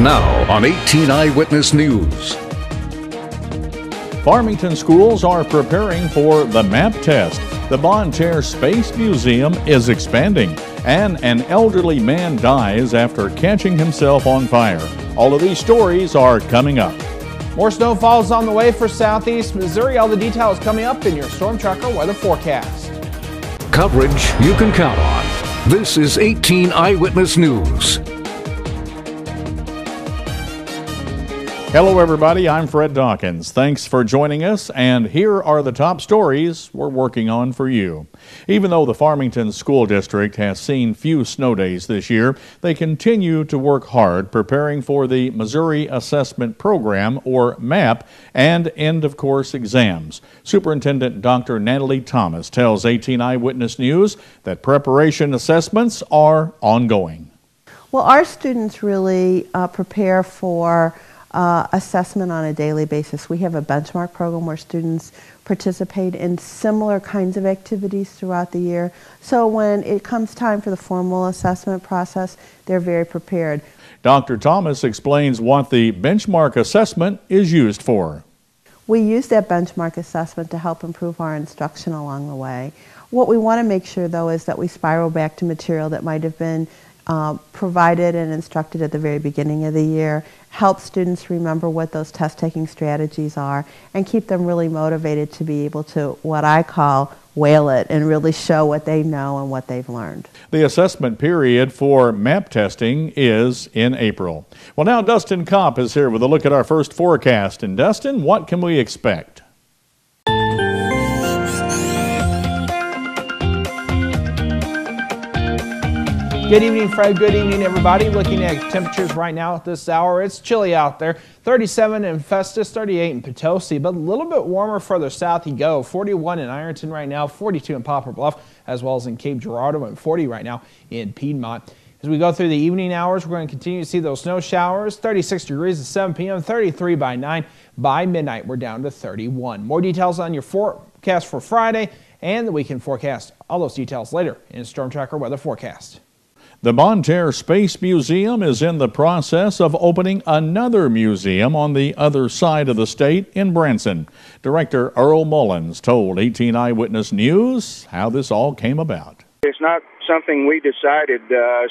Now on 18 Eyewitness News. Farmington schools are preparing for the MAP test. The Bonne Space Museum is expanding, and an elderly man dies after catching himself on fire. All of these stories are coming up. More snowfall is on the way for southeast Missouri. All the details coming up in your Storm Tracker weather forecast. Coverage you can count on. This is 18 Eyewitness News. Hello everybody, I'm Fred Dawkins. Thanks for joining us, and here are the top stories we're working on for you. Even though the Farmington School District has seen few snow days this year, they continue to work hard preparing for the Missouri Assessment Program, or MAP, and end-of-course exams. Superintendent Dr. Natalie Thomas tells 18 Eyewitness News that preparation assessments are ongoing. Well, our students really prepare for assessment on a daily basis. We have a benchmark program where students participate in similar kinds of activities throughout the year. So when it comes time for the formal assessment process, they're very prepared. Dr. Thomas explains what the benchmark assessment is used for. We use that benchmark assessment to help improve our instruction along the way. What we want to make sure, though, is that we spiral back to material that might have been provided and instructed at the very beginning of the year, help students remember what those test-taking strategies are, and keep them really motivated to be able to, what I call, whale it and really show what they know and what they've learned. The assessment period for MAP testing is in April. Well, now Dustin Kopp is here with a look at our first forecast. And Dustin, what can we expect? Good evening, Fred. Good evening, everybody. Looking at temperatures right now at this hour, it's chilly out there. 37 in Festus, 38 in Potosi, but a little bit warmer further south you go. 41 in Ironton right now, 42 in Poplar Bluff, as well as in Cape Girardeau, and 40 right now in Piedmont. As we go through the evening hours, we're going to continue to see those snow showers. 36 degrees at 7 p.m., 33 by 9. By midnight, we're down to 31. More details on your forecast for Friday and the weekend forecast. All those details later in Storm Tracker weather forecast. The Bonne Space Museum is in the process of opening another museum on the other side of the state in Branson. Director Earl Mullins told 18 Eyewitness News how this all came about. It's not something we decided.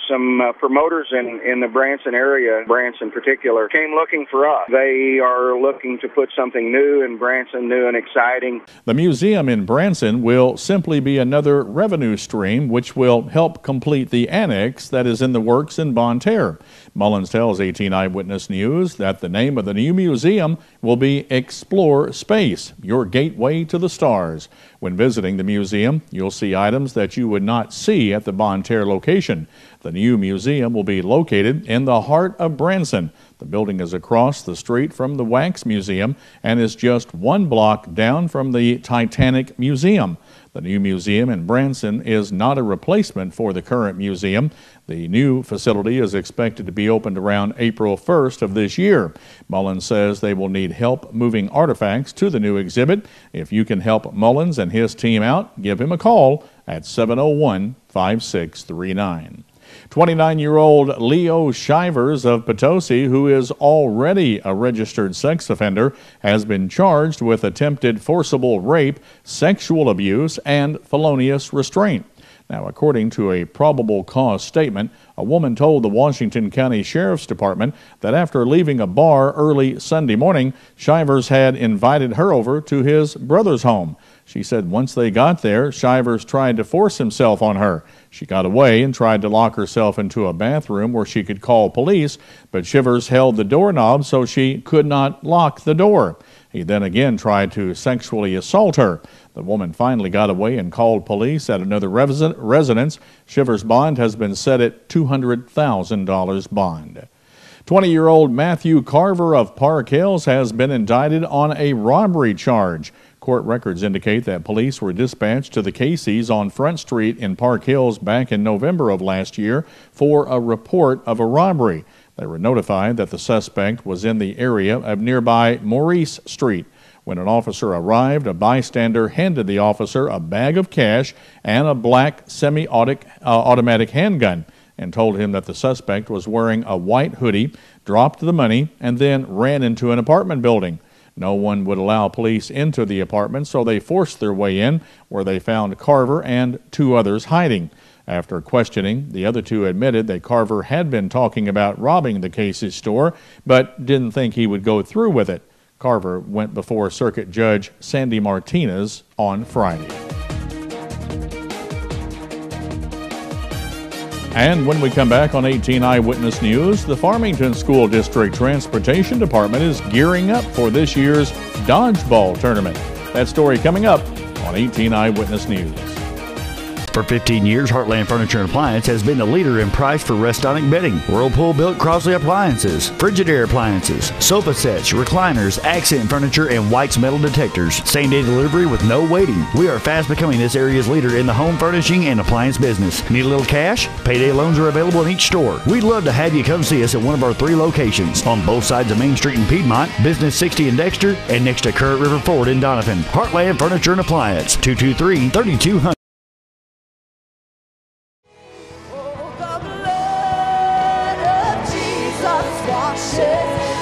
Some promoters in the Branson area, Branson in particular, came looking for us. They are looking to put something new in Branson, new and exciting. The museum in Branson will simply be another revenue stream which will help complete the annex that is in the works in Bonne Terre. Mullins tells 18 Eyewitness News that the name of the new museum will be Explore Space, your gateway to the stars. When visiting the museum, you'll see items that you would not see at the Bonne Terre location. The new museum will be located in the heart of Branson. The building is across the street from the Wax Museum and is just 1 block down from the Titanic Museum. The new museum in Branson is not a replacement for the current museum. The new facility is expected to be opened around April 1st of this year. Mullins says they will need help moving artifacts to the new exhibit. If you can help Mullins and his team out, give him a call at 701-5639. 29-year-old Leo Shivers of Potosi, who is already a registered sex offender, has been charged with attempted forcible rape, sexual abuse, and felonious restraint. Now, according to a probable cause statement, a woman told the Washington County Sheriff's Department that after leaving a bar early Sunday morning, Shivers had invited her over to his brother's home. She said once they got there, Shivers tried to force himself on her. She got away and tried to lock herself into a bathroom where she could call police, but Shivers held the doorknob so she could not lock the door. He then again tried to sexually assault her. The woman finally got away and called police at another residence. Shivers' bond has been set at $200,000 bond. 20-year-old Matthew Carver of Park Hills has been indicted on a robbery charge. Court records indicate that police were dispatched to the Casey's on Front Street in Park Hills back in November of last year for a report of a robbery. They were notified that the suspect was in the area of nearby Maurice Street. When an officer arrived, a bystander handed the officer a bag of cash and a black semi-automatic handgun. and told him that the suspect was wearing a white hoodie, dropped the money, and then ran into an apartment building. No one would allow police into the apartment, so they forced their way in, where they found Carver and 2 others hiding. After questioning, the other 2 admitted that Carver had been talking about robbing the Casey's store, but didn't think he would go through with it. Carver went before Circuit Judge Sandy Martinez on Friday. And when we come back on 18 Eyewitness News, the Farmington School District Transportation Department is gearing up for this year's dodgeball tournament. That story coming up on 18 Eyewitness News. For 15 years, Heartland Furniture and Appliance has been the leader in price for Restonic bedding. Whirlpool built Crosley appliances, Frigidaire appliances, sofa sets, recliners, accent furniture, and White's metal detectors. Same-day delivery with no waiting. We are fast becoming this area's leader in the home furnishing and appliance business. Need a little cash? Payday loans are available in each store. We'd love to have you come see us at one of our 3 locations on both sides of Main Street in Piedmont, Business 60 in Dexter, and next to Current River Ford in Donovan. Heartland Furniture and Appliance, 223-3200.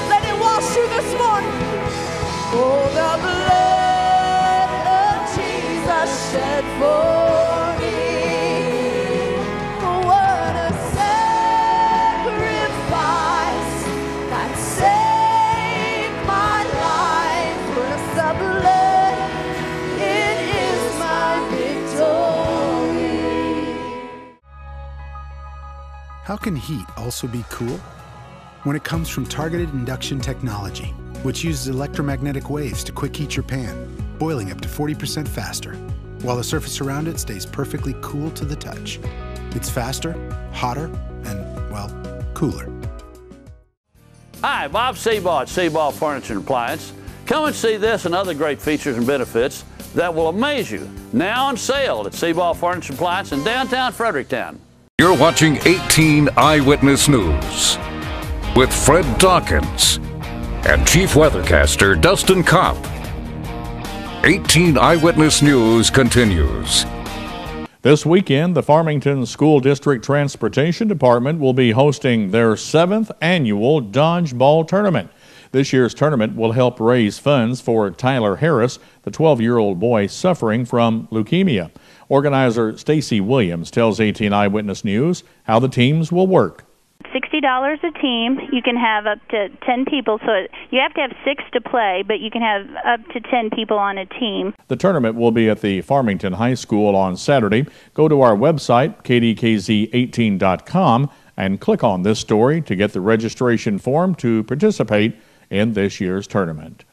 Let it wash you this morning. Oh, the blood of Jesus shed for me. What a sacrifice that saved my life. With the blood, it is my victory. How can heat also be cool? When it comes from targeted induction technology, which uses electromagnetic waves to quick heat your pan, boiling up to 40% faster, while the surface around it stays perfectly cool to the touch. It's faster, hotter, and, well, cooler. Hi, Bob Seabaugh at Seabaugh Furniture and Appliance. Come and see this and other great features and benefits that will amaze you. Now on sale at Seabaugh Furniture and Appliance in downtown Fredericktown. You're watching 18 Eyewitness News with Fred Dawkins and Chief Weathercaster Dustin Kopp. 18 Eyewitness News continues. This weekend, the Farmington School District Transportation Department will be hosting their 7th annual dodgeball tournament. This year's tournament will help raise funds for Tyler Harris, the 12-year-old boy suffering from leukemia. Organizer Stacy Williams tells 18 Eyewitness News how the teams will work. $60 a team. You can have up to 10 people, so you have to have 6 to play, but you can have up to 10 people on a team. The tournament will be at the Farmington High School on Saturday. Go to our website, kdkz18.com, and click on this story to get the registration form to participate in this year's tournament.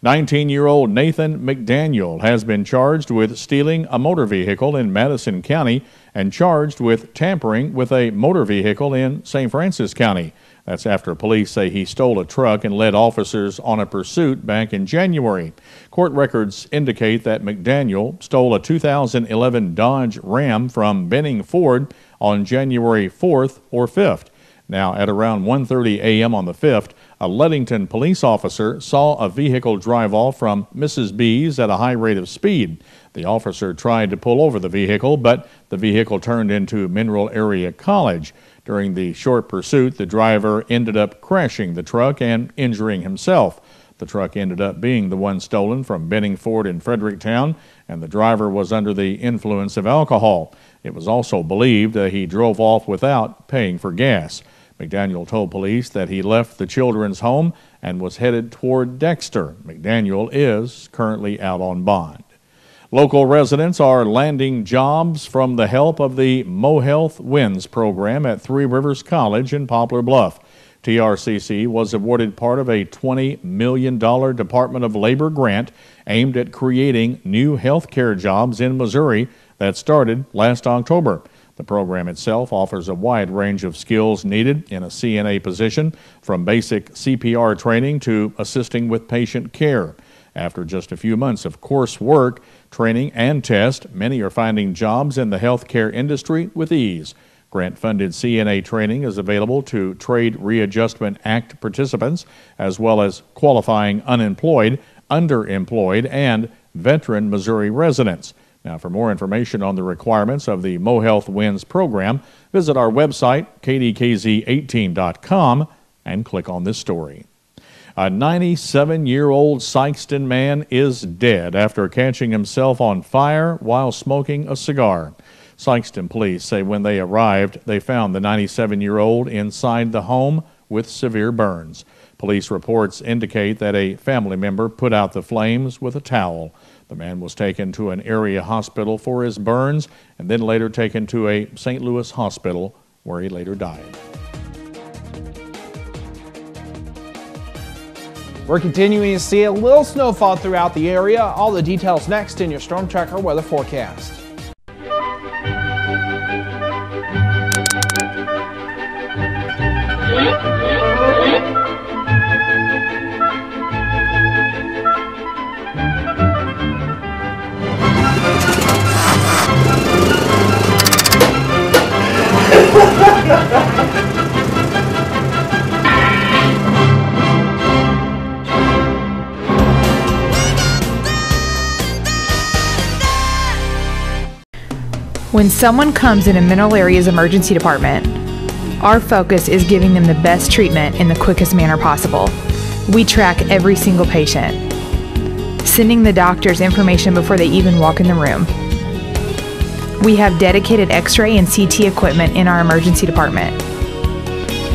19-year-old Nathan McDaniel has been charged with stealing a motor vehicle in Madison County and charged with tampering with a motor vehicle in St. Francis County. That's after police say he stole a truck and led officers on a pursuit back in January. Court records indicate that McDaniel stole a 2011 Dodge Ram from Benning Ford on January 4th or 5th. Now, at around 1:30 a.m. on the 5th, a Ludington police officer saw a vehicle drive off from Mrs. B's at a high rate of speed. The officer tried to pull over the vehicle, but the vehicle turned into Mineral Area College. During the short pursuit, the driver ended up crashing the truck and injuring himself. The truck ended up being the one stolen from Benning Ford in Fredericktown, and the driver was under the influence of alcohol. It was also believed that he drove off without paying for gas. McDaniel told police that he left the children's home and was headed toward Dexter. McDaniel is currently out on bond. Local residents are landing jobs from the help of the MoHealth Wins program at Three Rivers College in Poplar Bluff. TRCC was awarded part of a $20 million Department of Labor grant aimed at creating new health care jobs in Missouri that started last October. The program itself offers a wide range of skills needed in a CNA position, from basic CPR training to assisting with patient care. After just a few months of coursework, training, and test, many are finding jobs in the healthcare industry with ease. Grant-funded CNA training is available to Trade Readjustment Act participants, as well as qualifying unemployed, underemployed, and veteran Missouri residents. Now, for more information on the requirements of the MoHealth Wins program, visit our website, KDKZ18.com, and click on this story. A 97-year-old Sikeston man is dead after catching himself on fire while smoking a cigar. Sikeston police say when they arrived, they found the 97-year-old inside the home with severe burns. Police reports indicate that a family member put out the flames with a towel. The man was taken to an area hospital for his burns and then later taken to a St. Louis hospital where he later died. We're continuing to see a little snowfall throughout the area. All the details next in your Storm Tracker weather forecast. When someone comes in a Mineral Area's emergency department, our focus is giving them the best treatment in the quickest manner possible. We track every single patient, sending the doctors information before they even walk in the room. We have dedicated X-ray and CT equipment in our emergency department.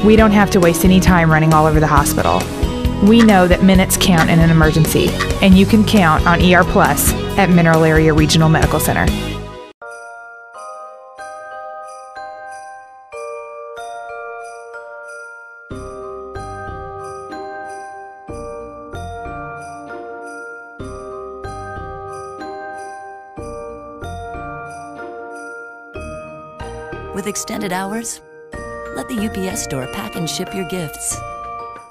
We don't have to waste any time running all over the hospital. We know that minutes count in an emergency, and you can count on ER Plus at Mineral Area Regional Medical Center. With extended hours, let the UPS store pack and ship your gifts.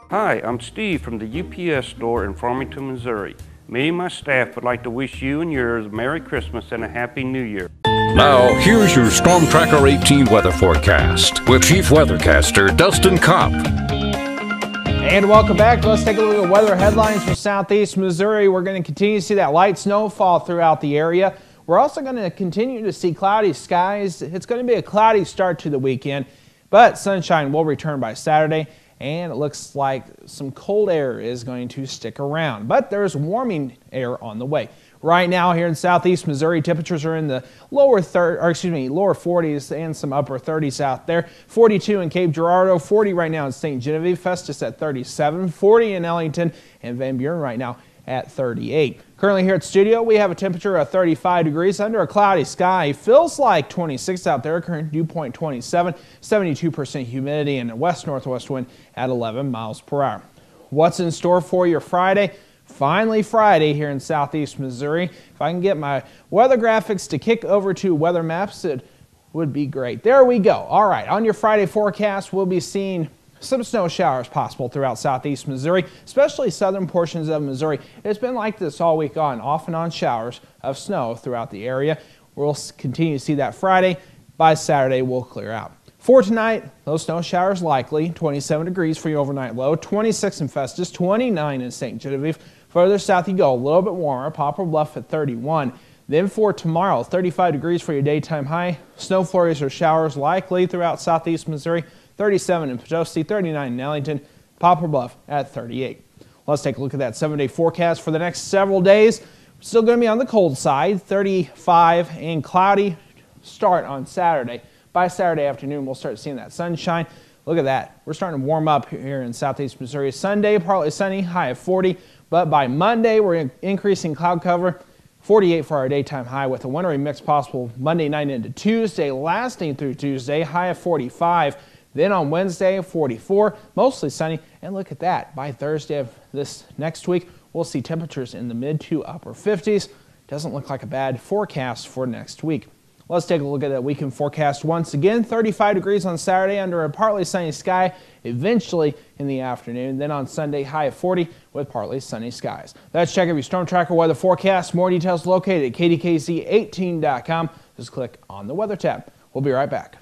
Hi, I'm Steve from the UPS store in Farmington, Missouri. Me and my staff would like to wish you and yours a Merry Christmas and a Happy New Year. Now, here's your Storm Tracker 18 weather forecast with Chief Weathercaster Dustin Kopp. And welcome back. Let's take a look at weather headlines for southeast Missouri. We're going to continue to see that light snowfall throughout the area. We're also going to continue to see cloudy skies. It's going to be a cloudy start to the weekend, but sunshine will return by Saturday, and it looks like some cold air is going to stick around, but there's warming air on the way. Right now here in southeast Missouri, temperatures are in the lower 40s and some upper 30s out there. 42 in Cape Girardeau, 40 right now in St. Genevieve, Festus at 37, 40 in Ellington, and Van Buren right now at 38. Currently here at the studio, we have a temperature of 35 degrees under a cloudy sky. Feels like 26 out there, current dew point 27, 72% humidity, and a west-northwest wind at 11 miles per hour. What's in store for your Friday? Finally Friday here in southeast Missouri. If I can get my weather graphics to kick over to weather maps, it would be great. There we go. All right, on your Friday forecast, we'll be seeing some snow showers possible throughout southeast Missouri, especially southern portions of Missouri. It's been like this all week on, off and on showers of snow throughout the area. We'll continue to see that Friday. By Saturday, we'll clear out. For tonight, those snow showers likely. 27 degrees for your overnight low, 26 in Festus, 29 in St. Genevieve. Further south you go, a little bit warmer, Poplar Bluff at 31. Then for tomorrow, 35 degrees for your daytime high. Snow flurries or showers likely throughout southeast Missouri. 37 in Potosi, 39 in Ellington, Poplar Bluff at 38. Let's take a look at that 7-day forecast for the next several days. Still going to be on the cold side, 35 and cloudy start on Saturday. By Saturday afternoon, we'll start seeing that sunshine. Look at that. We're starting to warm up here in southeast Missouri. Sunday, partly sunny, high of 40. But by Monday, we're increasing cloud cover. 48 for our daytime high with a wintry mix possible Monday night into Tuesday, lasting through Tuesday, high of 45. Then on Wednesday, 44, mostly sunny. And look at that. By Thursday of this next week, we'll see temperatures in the mid to upper 50s. Doesn't look like a bad forecast for next week. Let's take a look at that weekend forecast once again. 35 degrees on Saturday under a partly sunny sky, eventually in the afternoon. Then on Sunday, high of 40 with partly sunny skies. That's check of your Storm Tracker weather forecast. More details located at KDKZ18.com. Just click on the Weather tab. We'll be right back.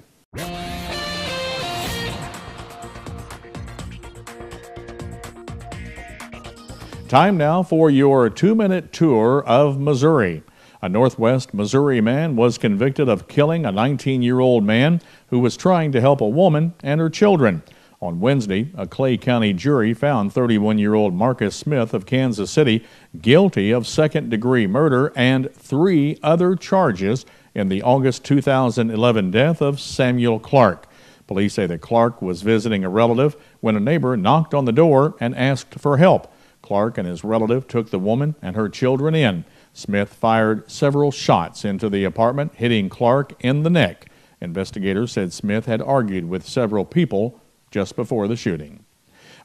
Time now for your 2-minute tour of Missouri. A Northwest Missouri man was convicted of killing a 19-year-old man who was trying to help a woman and her children. On Wednesday, a Clay County jury found 31-year-old Marcus Smith of Kansas City guilty of second-degree murder and 3 other charges in the August 2011 death of Samuel Clark. Police say that Clark was visiting a relative when a neighbor knocked on the door and asked for help. Clark and his relative took the woman and her children in. Smith fired several shots into the apartment, hitting Clark in the neck. Investigators said Smith had argued with several people just before the shooting.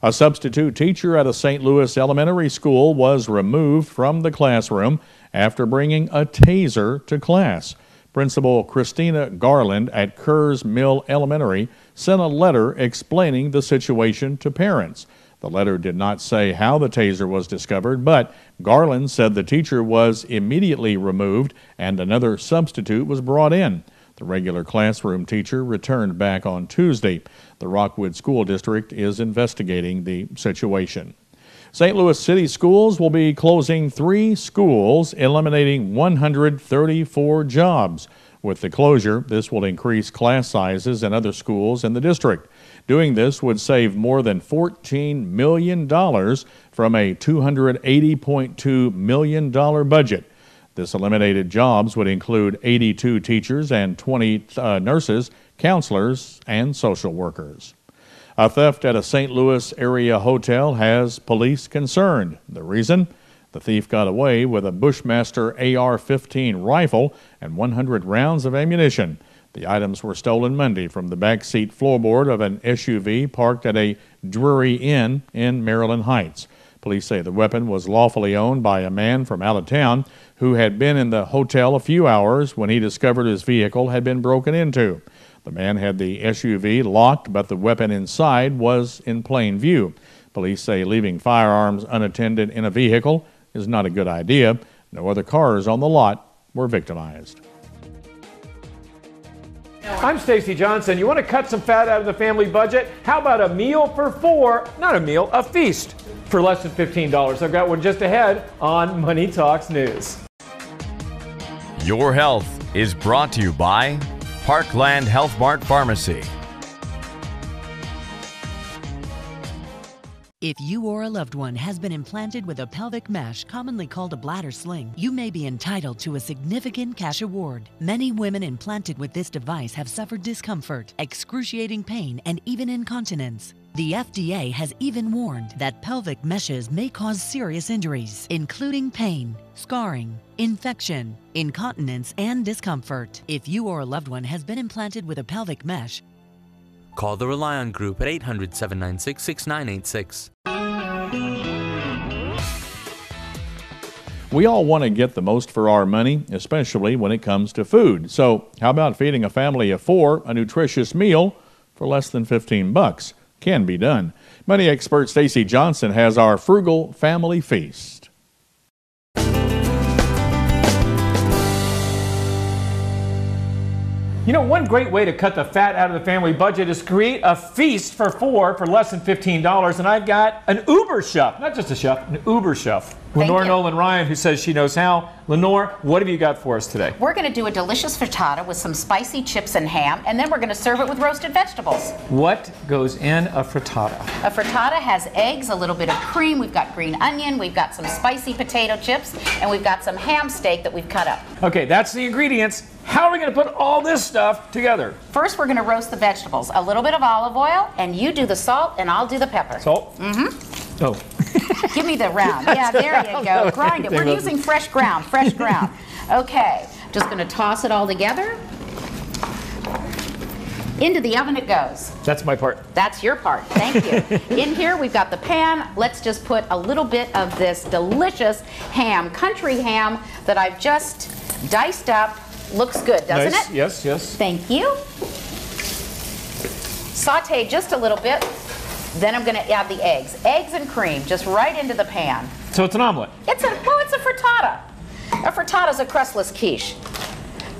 A substitute teacher at a St. Louis elementary school was removed from the classroom after bringing a taser to class. Principal Christina Garland at Kerrs Mill Elementary sent a letter explaining the situation to parents. The letter did not say how the taser was discovered, but Garland said the teacher was immediately removed and another substitute was brought in. The regular classroom teacher returned back on Tuesday. The Rockwood School District is investigating the situation. St. Louis City Schools will be closing 3 schools, eliminating 134 jobs. With the closure, this will increase class sizes in other schools in the district. Doing this would save more than $14 million from a $280.2 million budget. This eliminated jobs would include 82 teachers and 20 nurses, counselors, and social workers. A theft at a St. Louis area hotel has police concerned. The reason? The thief got away with a Bushmaster AR-15 rifle and 100 rounds of ammunition. The items were stolen Monday from the backseat floorboard of an SUV parked at a Drury Inn in Maryland Heights. Police say the weapon was lawfully owned by a man from out of town who had been in the hotel a few hours when he discovered his vehicle had been broken into. The man had the SUV locked, but the weapon inside was in plain view. Police say leaving firearms unattended in a vehicle is not a good idea. No other cars on the lot were victimized. I'm Stacy Johnson. You want to cut some fat out of the family budget? How about a meal for 4? Not a meal, a feast for less than $15. I've got one just ahead on Money Talks News. Your health is brought to you by Parkland Health Mart Pharmacy. If you or a loved one has been implanted with a pelvic mesh, commonly called a bladder sling, you may be entitled to a significant cash award. Many women implanted with this device have suffered discomfort, excruciating pain, and even incontinence. The FDA has even warned that pelvic meshes may cause serious injuries, including pain, scarring, infection, incontinence, and discomfort. If you or a loved one has been implanted with a pelvic mesh, call the Relion Group at 800-796-6986. We all want to get the most for our money, especially when it comes to food. So how about feeding a family of 4 a nutritious meal for less than $15? Can be done. Money expert Stacy Johnson has our frugal family feast. You know, one great way to cut the fat out of the family budget is create a feast for 4 for less than $15. And I've got an Uber chef, not just a chef, an Uber chef. Lenore Nolan Ryan, who says she knows how. Lenore, what have you got for us today? We're going to do a delicious frittata with some spicy chips and ham, and then we're going to serve it with roasted vegetables. What goes in a frittata? A frittata has eggs, a little bit of cream, we've got green onion, we've got some spicy potato chips, and we've got some ham steak that we've cut up. Okay, that's the ingredients. How are we going to put all this stuff together? First, we're going to roast the vegetables. A little bit of olive oil, and you do the salt, and I'll do the pepper. Salt? Mm-hmm. Oh. Give me the round. Yeah, there you go. Grind it. We're using fresh ground, fresh ground. Okay, just going to toss it all together. Into the oven it goes. That's my part. That's your part. Thank you. In here we've got the pan. Let's just put a little bit of this delicious ham, country ham, that I've just diced up. Looks good, doesn't it? Yes, yes. Thank you. Saute just a little bit. Then I'm going to add the eggs. Eggs and cream, just right into the pan. So it's an omelet? It's a frittata. A frittata is a crustless quiche.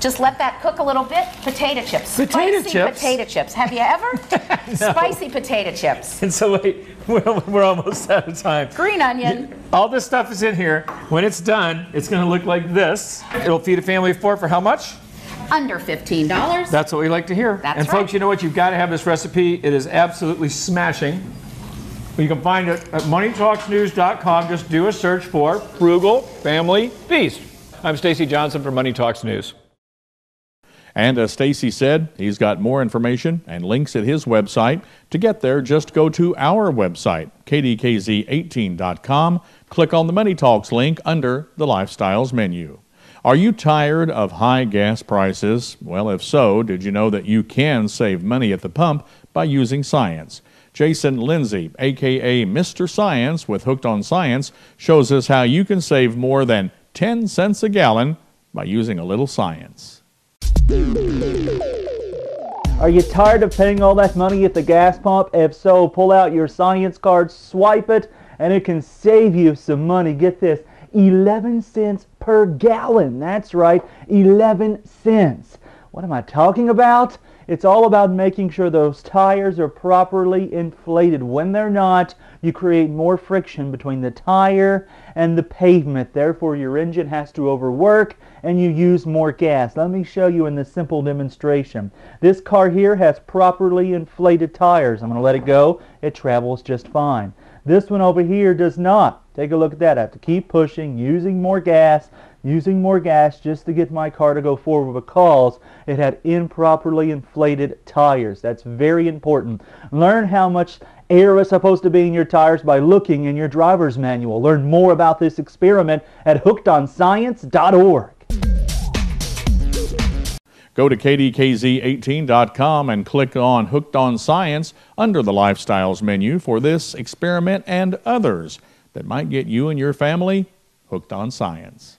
Just let that cook a little bit. Potato chips. Potato Spicy chips? potato chips. Have you ever? No. Spicy potato chips. And so wait, we're almost out of time. Green onion. All this stuff is in here. When it's done, it's going to look like this. It'll feed a family of 4 for how much? Under $15. That's what we like to hear. That's and right. folks, you know what? You've got to have this recipe. It is absolutely smashing. You can find it at moneytalksnews.com. Just do a search for Frugal Family Feast. I'm Stacy Johnson from Money Talks News. And as Stacy said, he's got more information and links at his website. To get there, just go to our website, KDKZ18.com. Click on the Money Talks link under the Lifestyles menu. Are you tired of high gas prices? Well, if so, did you know that you can save money at the pump by using science? Jason Lindsay, a.k.a. Mr. Science with Hooked on Science, shows us how you can save more than 10 cents a gallon by using a little science. Are you tired of paying all that money at the gas pump? If so, pull out your science card, swipe it, and it can save you some money. Get this, 11 cents per gallon. That's right, 11 cents. What am I talking about? It's all about making sure those tires are properly inflated. When they're not, you create more friction between the tire and the pavement. Therefore, your engine has to overwork and you use more gas. Let me show you in this simple demonstration. This car here has properly inflated tires. I'm going to let it go. It travels just fine. This one over here does not. Take a look at that. I have to keep pushing, using more gas just to get my car to go forward because it had improperly inflated tires. That's very important. Learn how much air is supposed to be in your tires by looking in your driver's manual. Learn more about this experiment at hookedonscience.org. Go to KDKZ18.com and click on Hooked on Science under the Lifestyles menu for this experiment and others that might get you and your family hooked on science.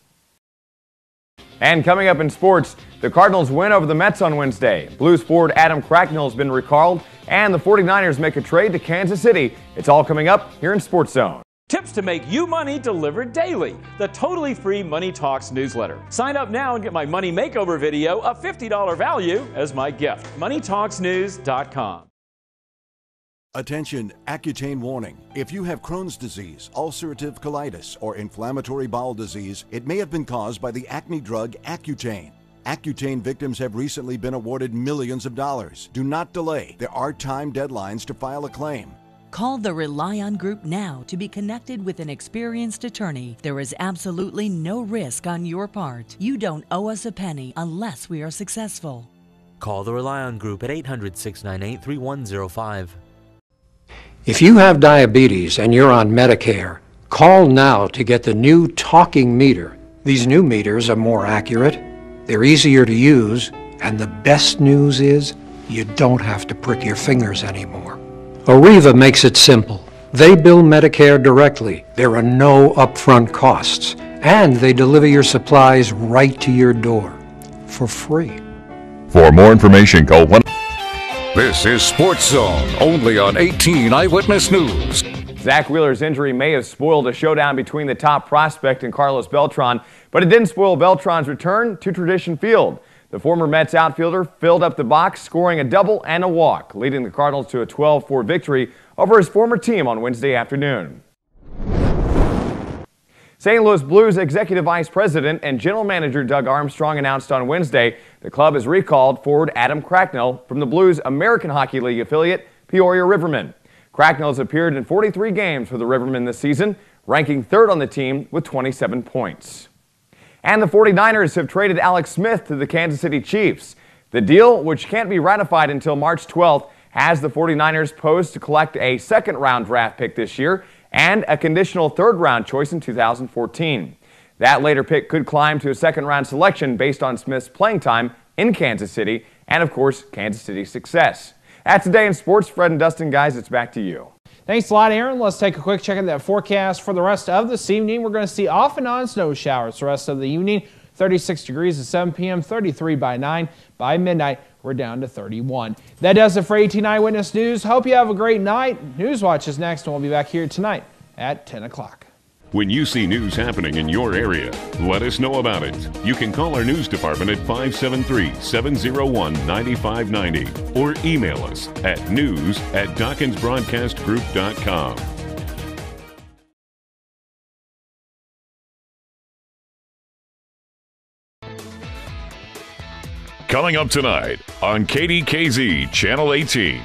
And coming up in sports, the Cardinals win over the Mets on Wednesday. Blues forward Adam Cracknell has been recalled, and the 49ers make a trade to Kansas City. It's all coming up here in Sports Zone. Tips to make you money delivered daily. The totally free Money Talks newsletter. Sign up now and get my money makeover video, a $50 value, as my gift. MoneyTalksNews.com. Attention, Accutane warning. If you have Crohn's disease, ulcerative colitis, or inflammatory bowel disease, it may have been caused by the acne drug Accutane. Accutane victims have recently been awarded millions of dollars. Do not delay. There are time deadlines to file a claim. Call the Rely On Group now to be connected with an experienced attorney. There is absolutely no risk on your part. You don't owe us a penny unless we are successful. Call the Rely On Group at 800-698-3105. If you have diabetes and you're on Medicare, call now to get the new talking meter. These new meters are more accurate, they're easier to use, and the best news is you don't have to prick your fingers anymore. Arriva makes it simple. They bill Medicare directly. There are no upfront costs, and they deliver your supplies right to your door for free. For more information, call 1. This is Sports Zone, only on 18 Eyewitness News. Zach Wheeler's injury may have spoiled a showdown between the top prospect and Carlos Beltran, but it didn't spoil Beltran's return to Tradition Field. The former Mets outfielder filled up the box, scoring a double and a walk, leading the Cardinals to a 12-4 victory over his former team on Wednesday afternoon. St. Louis Blues Executive Vice President and General Manager Doug Armstrong announced on Wednesday the club has recalled forward Adam Cracknell from the Blues' American Hockey League affiliate, Peoria Rivermen. Cracknell has appeared in 43 games for the Rivermen this season, ranking third on the team with 27 points. And the 49ers have traded Alex Smith to the Kansas City Chiefs. The deal, which can't be ratified until March 12th, has the 49ers posed to collect a second-round draft pick this year and a conditional third-round choice in 2014. That later pick could climb to a second-round selection based on Smith's playing time in Kansas City and, of course, Kansas City's success. That's Today in Sports. Fred and Dustin, guys, it's back to you. Thanks a lot, Aaron. Let's take a quick check at that forecast for the rest of this evening. We're going to see off and on snow showers the rest of the evening. 36 degrees at 7 p.m., 33 by 9. By midnight, we're down to 31. That does it for 18 Eyewitness News. Hope you have a great night. Newswatch is next, and we'll be back here tonight at 10 o'clock. When you see news happening in your area, let us know about it. You can call our news department at 573-701-9590 or email us at news@DawkinsBroadcastGroup.com. Coming up tonight on KDKZ Channel 18.